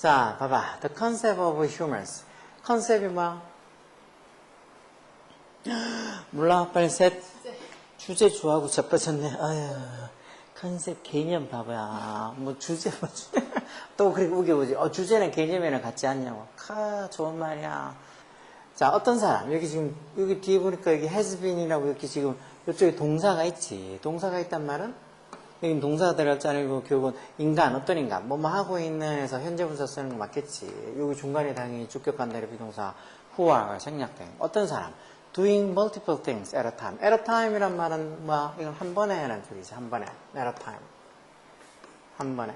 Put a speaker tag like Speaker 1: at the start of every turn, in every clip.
Speaker 1: 자, 봐봐. The concept of humorous. 컨셉이 뭐야? 몰라. 빨리 셋. 주제 좋아하고 자빠졌네. 아유, 컨셉 개념 봐봐야. 뭐 주제 뭐 주제. 또 그렇게 우겨보지. 주제는 개념이랑 같지 않냐고. 좋은 말이야. 자, 어떤 사람. 여기 지금, 여기 뒤에 보니까 여기 has been이라고 이렇게 지금 이쪽에 동사가 있지. 동사가 있단 말은 여기 동사가 들어갔잖아요. 결국은 인간, 어떤 인간, 뭐뭐 하고 있는 해서 현재 분사 쓰는 거 맞겠지. 여기 중간에 당연히 주격간다리 비동사 who가 생략된. 어떤 사람. doing multiple things at a time. at a time이란 말은 뭐야? 이건 한 번에 하는 소리지. 한 번에. at a time. 한 번에.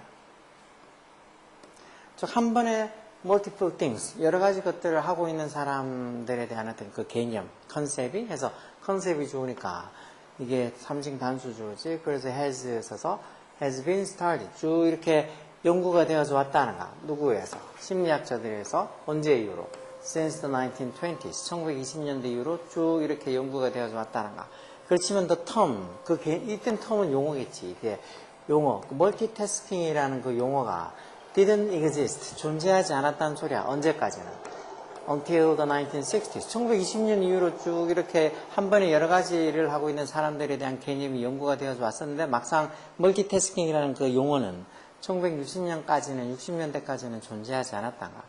Speaker 1: 즉, 한 번에 multiple things. 여러 가지 것들을 하고 있는 사람들에 대한 어떤 그 개념, 컨셉이 해서 컨셉이 좋으니까 이게 삼중 단수주지. 그래서 has 써서 has been started. 쭉 이렇게 연구가 되어서 왔다는가. 누구에서? 심리학자들에서 언제 이후로? Since the 1920s. 1920년대 이후로 쭉 이렇게 연구가 되어서 왔다는가. 그렇지만 the term. 이땐 term은 용어겠지. 이게 용어. 멀티태스킹이라는 그 용어가 didn't exist. 존재하지 않았다는 소리야. 언제까지는? Until the 1960s. 1920년 이후로 쭉 이렇게 한 번에 여러 가지를 하고 있는 사람들에 대한 개념이 연구가 되어서 왔었는데 막상 멀티태스킹이라는 그 용어는 1960년까지는 60년대까지는 존재하지 않았다가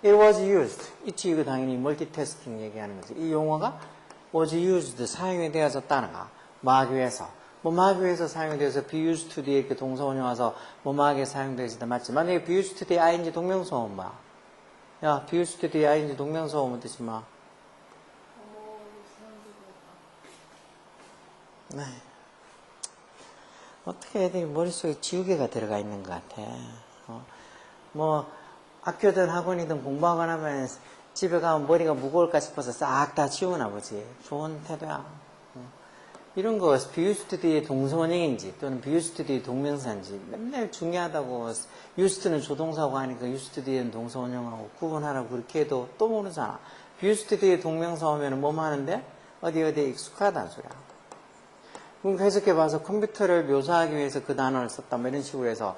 Speaker 1: It was used. 있지 이거 당연히 멀티태스킹 얘기하는 거지. 이 용어가 was used 사용이 되어졌다는가. 뭐하기 위해서. 뭐뭐하기 위해서 사용이 되어서 be used to 뒤에 이렇게 동사원이 와서 뭐뭐하게 사용되어지다 맞지. 만약에 be used to 뒤에 ing 동명사원 뭐야? 야, be used to the ing 동명사 오면 되지 마. 네. 어떻게 애들이 머릿속에 지우개가 들어가 있는 것 같아. 뭐 학교든 학원이든 공부하거나 하면 집에 가면 머리가 무거울까 싶어서 싹 다 지우나 보지. 좋은 태도야. 이런 거 be used to the의 동사원형인지 또는 be used to the의 동명사인지 맨날 중요하다고 used to는 조동사고 하니까 used to the는 동사원형하고 구분하라고 그렇게 해도 또 모르잖아. be used to the의 동명사 오면 뭐뭐 하는데 어디에 익숙하다는 소리야. 그럼 해석해봐서 컴퓨터를 묘사하기 위해서 그 단어를 썼다 뭐 이런 식으로 해서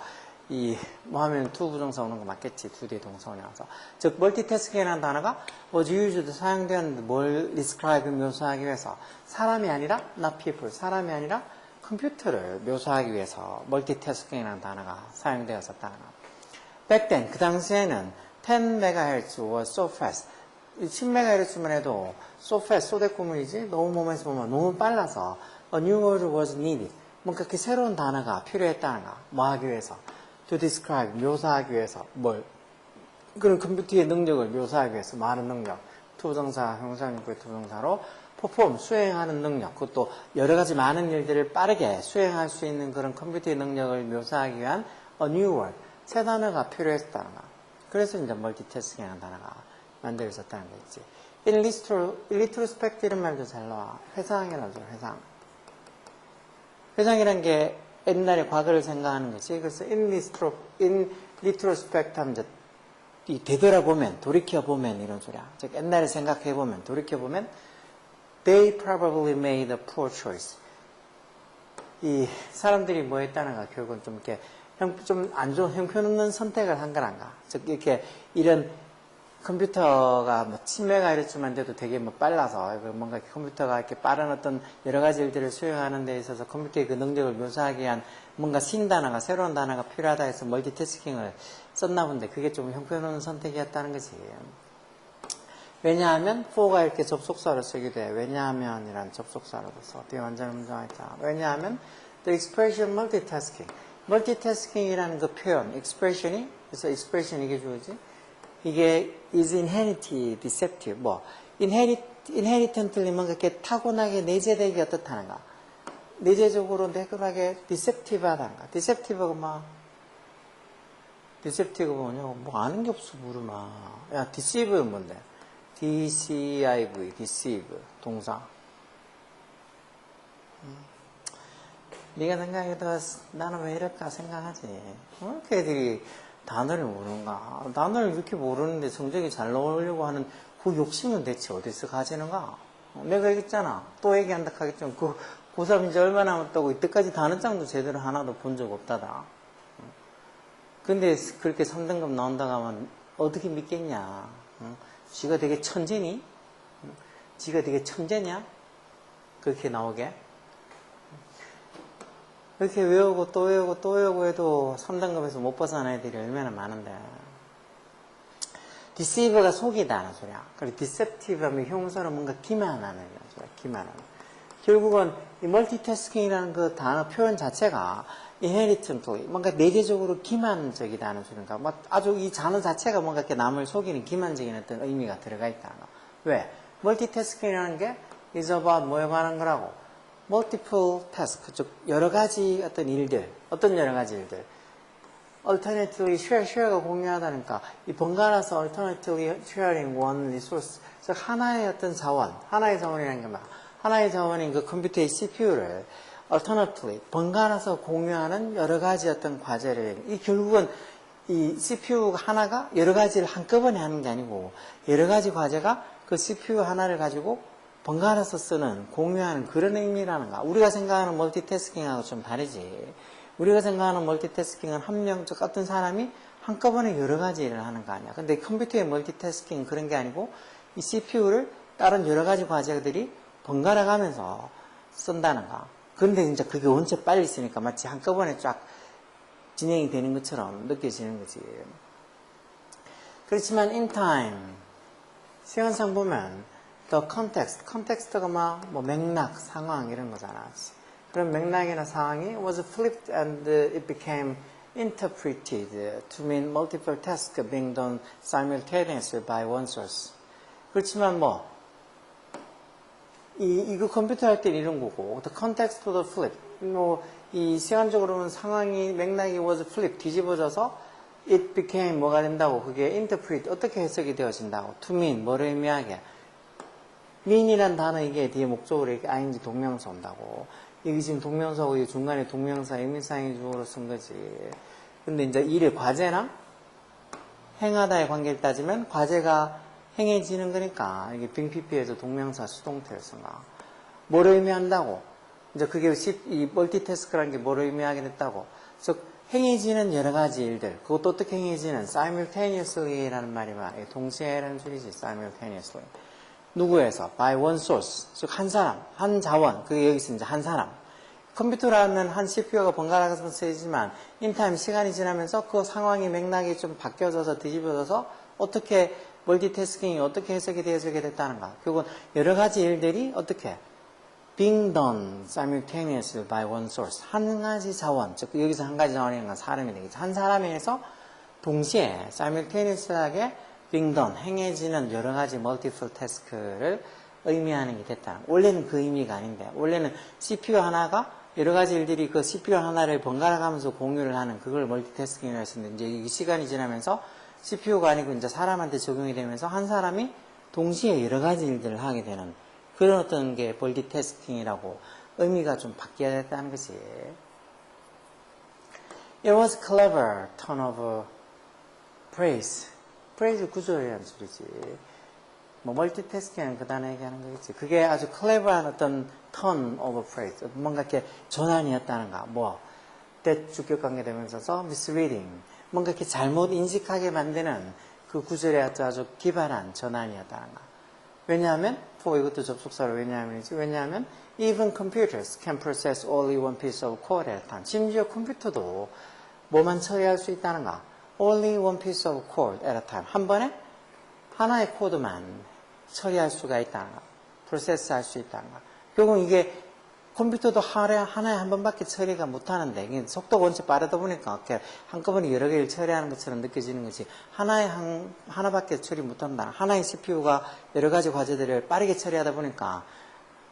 Speaker 1: 뭐 하면 to 부정사 오는 거 맞겠지. to the 동사원이 와서. 즉, 멀티태스킹이라는 단어가 was used 사용되었는데 뭘 describe 묘사하기 위해서 사람이 아니라 not people. 사람이 아니라 컴퓨터를 묘사하기 위해서 멀티태스킹이라는 단어가 사용되었었다는 거. back then, 그 당시에는 10MHz was so fast. 10MHz만 해도 so fast, 소대꾸물이지. 너무 몸에서 보면 너무 빨라서 a new word was needed. 뭔가 그 새로운 단어가 필요했다는 거. 뭐 하기 위해서? to describe, 묘사하기 위해서 뭘? 그런 컴퓨터의 능력을 묘사하기 위해서 많은 능력, 투부정사, 형용사형용구의 투부정사로 perform, 수행하는 능력, 그것도 여러 가지 많은 일들을 빠르게 수행할 수 있는 그런 컴퓨터의 능력을 묘사하기 위한 a new word, 새 단어가 필요했다는 거. 그래서 이제 멀티태스킹이라는 단어가 만들어졌다는 거지. in retrospect 이런 말도 잘 나와. 회상이라죠, 회상. 회상이란 게 옛날에 과거를 생각하는 거지. 그래서 in retrospect 하면 이제 되돌아보면, 돌이켜보면 이런 소리야. 즉 옛날에 생각해보면, 돌이켜보면 they probably made a poor choice. 이 사람들이 뭐 했다는가 결국은 좀 이렇게 좀 안 좋은 형편없는 선택을 한 거란가. 즉 이렇게 이런 컴퓨터가 뭐 10MHz만 돼도 되게 뭐 빨라서 뭔가 컴퓨터가 이렇게 빠른 어떤 여러 가지 일들을 수행하는 데 있어서 컴퓨터의 그 능력을 묘사하기 위한 뭔가 신단어가 새로운 단어가 필요하다 해서 멀티태스킹을 썼나 본데 그게 좀 형편없는 선택이었다는 거지. 왜냐하면 for가 이렇게 접속사로 쓰기도 해. 왜냐하면이란 접속사로도 써. 뒤에 완전 음정했잖아. 왜냐하면 the expression multitasking. multitasking이라는 그 표현, expression이 그래서 expression 이게 주어지. 이게 is inherently deceptive. 뭐 inherently 뭔가 이렇게 타고나게 내재되기 어떻다는가. 내재적으로 내근하게 deceptive하다는가. deceptive가 뭐 deceptive가 뭐냐고 뭐 아는 게 없어 물으마. 야 deceive는 뭔데? deceive, deceive 동사. 네가 생각해도 나는 왜 이럴까 생각하지. 그 애들이 단어를 모르는가? 단어를 이렇게 모르는데 성적이 잘 나오려고 하는 그 욕심은 대체 어디서 가지는가? 내가 얘기했잖아. 또 얘기한다 하겠지만 그 고3 이제 얼마 남았다고 이때까지 단어장도 제대로 하나도 본 적 없다다. 근데 그렇게 3등급 나온다고 하면 어떻게 믿겠냐? 응? 지가 되게 천재니? 응? 지가 되게 천재냐? 그렇게 나오게? 그렇게 외우고 또 외우고 또 외우고 해도 3등급에서 못 벗어난 애들이 얼마나 많은데. deceive가 속이다는 소리야. 그리고 deceptive 하면 형용사로 뭔가 기만하는 소리야. 기만하는. 결국은 이 multitasking이라는 그 단어 표현 자체가 inherently 뭔가 내재적으로 기만적이다는 소리인가. 막 아주 이 단어 자체가 뭔가 이렇게 남을 속이는 기만적인 어떤 의미가 들어가 있다는 거. 왜? multitasking이라는 게 is about 뭐에 관한 거라고? multiple task, 즉 여러 가지 어떤 일들, 어떤 여러 가지 일들. alternately share가 공유하다니까 이 번갈아서 alternately sharing one resource, 즉 하나의 어떤 자원, 하나의 자원이라는 게 뭐야? 하나의 자원인 그 컴퓨터의 CPU를 alternately 번갈아서 공유하는 여러 가지 어떤 과제를, 이 결국은 이 CPU 하나가 여러 가지를 한꺼번에 하는 게 아니고 여러 가지 과제가 그 CPU 하나를 가지고 번갈아서 쓰는, 공유하는 그런 의미라는 거야. 우리가 생각하는 멀티태스킹하고 좀 다르지. 우리가 생각하는 멀티태스킹은 한 명, 즉 어떤 사람이 한꺼번에 여러 가지 일을 하는 거 아니야. 근데 컴퓨터의 멀티태스킹은 그런 게 아니고 이 CPU를 다른 여러 가지 과제들이 번갈아 가면서 쓴다는 거. 그런데 진짜 그게 원체 빨리 쓰니까 마치 한꺼번에 쫙 진행이 되는 것처럼 느껴지는 거지. 그렇지만 in time, 시간상 보면 the context가 뭐 맥락, 상황 이런 거잖아. 그런 맥락이나 상황이 was flipped and it became interpreted to mean multiple tasks being done simultaneously by one source. 그렇지만 뭐 이거 컴퓨터 할 때는 이런 거고, the context of the flip, 뭐 이 시간적으로는 상황이 맥락이 was flipped, 뒤집어져서 it became 뭐가 된다고, 그게 interpret, 어떻게 해석이 되어진다고, to mean 뭐를 의미하게, mean이란 단어 이게 뒤에 목적으로 이렇게 ing 동명사 온다고. 이게 지금 동명사고 이 중간에 동명사 의미상의 주어로 쓴 거지. 근데 이제 일의 과제나 행하다의 관계를 따지면 과제가 행해지는 거니까 이게 빙피피에서 동명사 수동태를 쓴 거야. 뭐를 의미한다고? 이제 그게 이 멀티태스크라는 게 뭐를 의미하게 됐다고? 즉 행해지는 여러 가지 일들, 그것도 어떻게 행해지는? simultaneously라는 말이 뭐야? 동시에라는 소리지. simultaneously. 누구에서? by one source. 즉 한 사람, 한 자원. 그게 여기서 이제 한 사람. 컴퓨터라면 한 CPU가 번갈아가서 쓰이지만 인타임 시간이 지나면서 그 상황이 맥락이 좀 바뀌어져서 뒤집어져서 어떻게 멀티태스킹이 어떻게 해석이 되어지게 됐다는가. 결국은 여러 가지 일들이 어떻게 being done simultaneously by one source. 한 가지 자원, 즉 여기서 한 가지 자원이라는 건 사람이 되겠죠. 한 사람에 의해서 동시에 simultaneously하게 being done, 행해지는 여러 가지 multiple task를 의미하는 게 됐다. 원래는 그 의미가 아닌데, 원래는 CPU 하나가 여러 가지 일들이 그 CPU 하나를 번갈아 가면서 공유를 하는 그걸 멀티태스킹이라고 했었는데, 이제 이 시간이 지나면서 CPU가 아니고 이제 사람한테 적용이 되면서 한 사람이 동시에 여러 가지 일들을 하게 되는 그런 어떤 게 멀티태스킹이라고 의미가 좀 바뀌어야 됐다는 것이. It was clever turn of praise. praise 구조라는 소리지. 뭐 멀티태스킹은 그 단어 얘기하는 거겠지. 그게 아주 clever한 어떤 turn of praise. 뭔가 이렇게 전환이었다는가. 뭐 대주격 관계되면서 misreading. 뭔가 이렇게 잘못 인식하게 만드는 그 구절에 아주 기발한 전환이었다는가. 왜냐하면 for 이것도 접속사로 왜냐하면 even computers can process only one piece of code at a time. 심지어 컴퓨터도 뭐만 처리할 수 있다는가. only one piece of code at a time. 한 번에 하나의 코드만 처리할 수가 있다는가. 프로세스 할 수 있다는가. 결국 이게 컴퓨터도 하나에 한 번밖에 처리가 못하는데 속도가 원체 빠르다 보니까 이렇게 한꺼번에 여러 개를 처리하는 것처럼 느껴지는 것이 하나밖에 처리 못한다. 하나의 CPU가 여러 가지 과제들을 빠르게 처리하다 보니까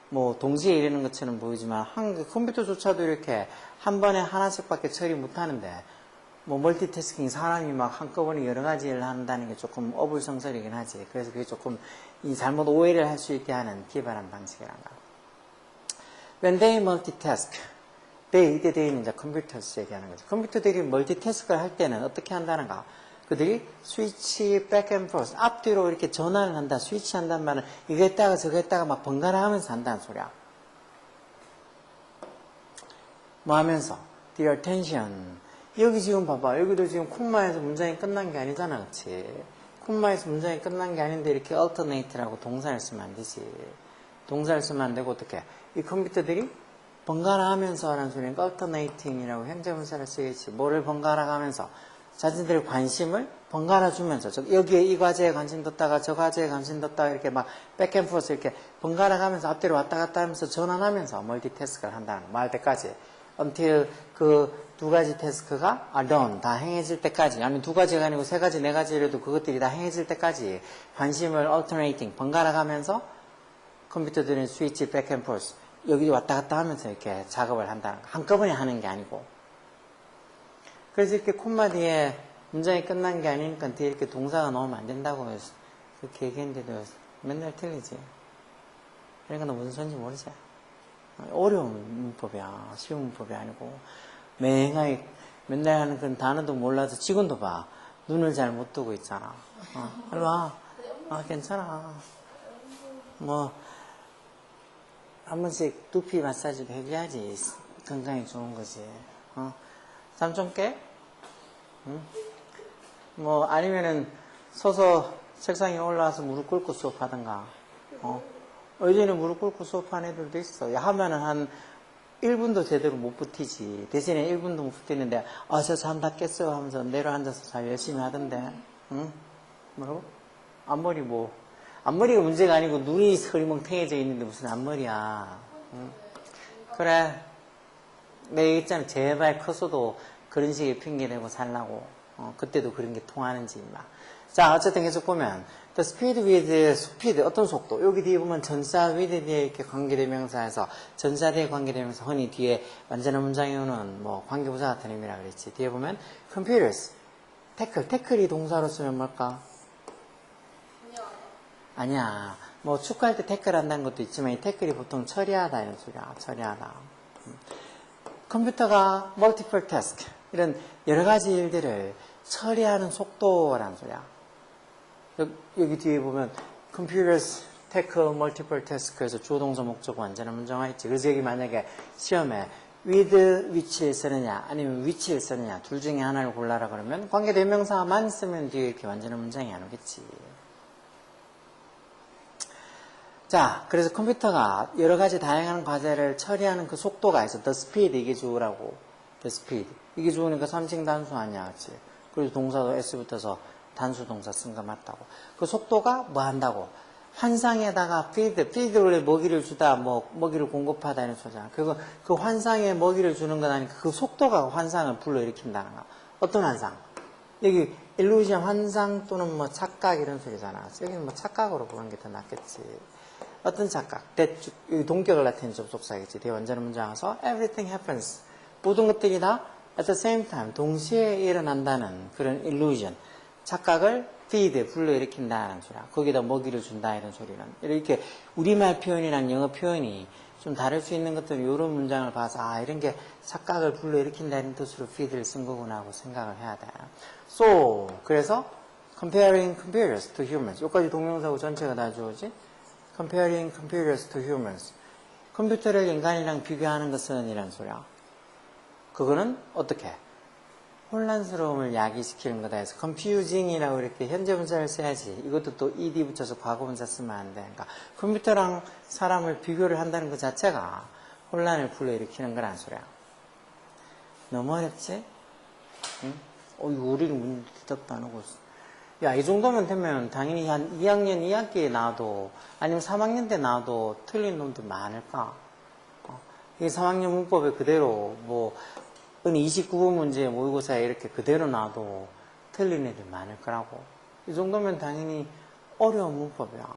Speaker 1: 뭐 동시에 이러는 것처럼 보이지만 컴퓨터조차도 이렇게 한 번에 하나씩밖에 처리 못하는데 뭐 멀티태스킹 사람이 막 한꺼번에 여러 가지 일을 한다는 게 조금 어불성설이긴 하지. 그래서 그게 조금 이 잘못 오해를 할 수 있게 하는 기발한 방식이란가. When they multitask, 이때 they는 이제 컴퓨터에서 얘기하는 거죠. 컴퓨터들이 멀티태스크를 할 때는 어떻게 한다는가? 그들이 스위치 back and forth, 앞뒤로 이렇게 전환을 한다, 스위치 한다는 말은 이거 했다가 저거 했다가 막 번갈아 하면서 한다는 소리야. 뭐 하면서? Their attention 여기 지금 봐봐. 여기도 지금 콤마에서 문장이 끝난 게 아니잖아. 그치? 콤마에서 문장이 끝난 게 아닌데 이렇게 alternate라고 동사를 쓰면 안 되지. 동사를 쓰면 안 되고 어떻게? 이 컴퓨터들이 번갈아 가면서 라는 소리니까 alternating이라고 현재분사를 쓰겠지. 뭐를 번갈아 가면서? 자신들의 관심을 번갈아 주면서 여기에 이 과제에 관심 뒀다가 저 과제에 관심 뒀다가 이렇게 막 백앤포스 이렇게 번갈아 가면서 앞뒤로 왔다 갔다 하면서 전환하면서 멀티태스크를 한다는 거. 말 때까지. until 그 두 가지 태스크가 done, 다 행해질 때까지, 아니면 두 가지가 아니고 세 가지, 네 가지라도 그것들이 다 행해질 때까지 관심을 alternating, 번갈아 가면서 컴퓨터들은 스위치, 백앤포스 여기 왔다 갔다 하면서 이렇게 작업을 한다는 거. 한꺼번에 하는 게 아니고. 그래서 이렇게 콤마 뒤에 문장이 끝난 게 아니니까 뒤에 이렇게 동사가 넣으면 안 된다고 그렇게 얘기했는데도 맨날 틀리지. 그러니까 너 무슨 소리인지 모르지? 어려운 문법이야. 쉬운 문법이 아니고. 맹하게 맨날 하는 그런 단어도 몰라서 지금도 봐. 눈을 잘 못 뜨고 있잖아. 일로 와. 괜찮아. 뭐, 한 번씩 두피 마사지도 해줘야지. 건강에 좋은 거지. 잠 좀 깨? 응? 뭐, 아니면은, 서서 책상에 올라와서 무릎 꿇고 수업하던가. 예전에 무릎 꿇고 수업한 애들도 있어. 하면은 한 1분도 제대로 못 버티지. 대신에 1분도 못 버티는데, 저 잠 다 깼어요 하면서 내려앉아서 잘 열심히 하던데. 응? 뭐라고? 앞머리가 문제가 아니고 눈이 흐리멍텅해져 있는데 무슨 앞머리야. 응? 그래. 내가 얘기했잖아. 제발 커서도 그런 식의 핑계대고 살라고. 그때도 그런 게 통하는지, 막. 자, 어쨌든 계속 보면, the speed with speed, 어떤 속도. 여기 뒤에 보면 전사 with 뒤에 이렇게 관계대명사에서, 전사 뒤에 관계대명사, 흔히 뒤에 완전한 문장에 오는 뭐 관계부사 같은 의미라 그랬지. 뒤에 보면, computers, 태클이 동사로 쓰면 뭘까? 아니야. 뭐 축구할 때 태클 한다는 것도 있지만, 이 태클이 보통 처리하다, 이런 소리야. 처리하다. 컴퓨터가 multiple task, 이런 여러 가지 일들을 처리하는 속도라는 소리야. 여기 뒤에 보면 computers tackle multiple task에서 주어 동사 목적 완전한 문장화 있지. 그래서 여기 만약에 시험에 with which를 쓰느냐 아니면 which를 쓰느냐 둘 중에 하나를 골라라 그러면 관계대명사만 쓰면 뒤에 이렇게 완전한 문장이 안 오겠지. 자, 그래서 컴퓨터가 여러 가지 다양한 과제를 처리하는 그 속도가 있어. the speed, 이게 주어라고. the speed. 이게 주어니까 3층 단수 아니야, 그치? 그래서 동사도 s 붙어서 단수 동사 쓴 거 맞다고. 그 속도가 뭐 한다고? 환상에다가 feed 원래 먹이를 주다, 먹이를 공급하다 이런 소리잖아. 그 환상에 먹이를 주는 건 아니까 그 속도가 환상을 불러일으킨다는 거. 어떤 환상? 여기 illusion 환상 또는 뭐 착각 이런 소리잖아. 여기는 뭐 착각으로 보는 게 더 낫겠지. 어떤 착각? 여기 동격을 나타내는 접속사겠지. 뒤에 완전한 문장 와서 everything happens. 모든 것들이 다 at the same time 동시에 일어난다는 그런 illusion. 착각을 feed, 불러일으킨다는 소리야. 거기다 먹이를 준다 이런 소리는. 이렇게 우리말 표현이랑 영어 표현이 좀 다를 수 있는 것들은 이런 문장을 봐서 이런 게 착각을 불러일으킨다 이런 뜻으로 feed를 쓴 거구나 하고 생각을 해야 돼. So, 그래서 comparing computers to humans. 여기까지 동명사고 전체가 다 주어지. comparing computers to humans. 컴퓨터를 인간이랑 비교하는 것은 이란 소리야. 그거는 어떻게? 혼란스러움을 야기시키는 거다 해서 confusing이라고 이렇게 현재 분사를 써야지. 이것도 또 ed 붙여서 과거 분사 쓰면 안 돼. 그러니까 컴퓨터랑 사람을 비교를 한다는 것 자체가 혼란을 불러일으키는 거란 소리야. 너무 어렵지? 응? 우리는 대답도 안 하고 있어. 야, 이 정도면 되면 당연히 한 2학년 2학기에 나와도 아니면 3학년 때 나와도 틀린 놈들 많을까? 이게 3학년 문법에 그대로 은 29번 문제 모의고사에 이렇게 그대로 나와도 틀린 애들 많을 거라고. 이 정도면 당연히 어려운 문법이야.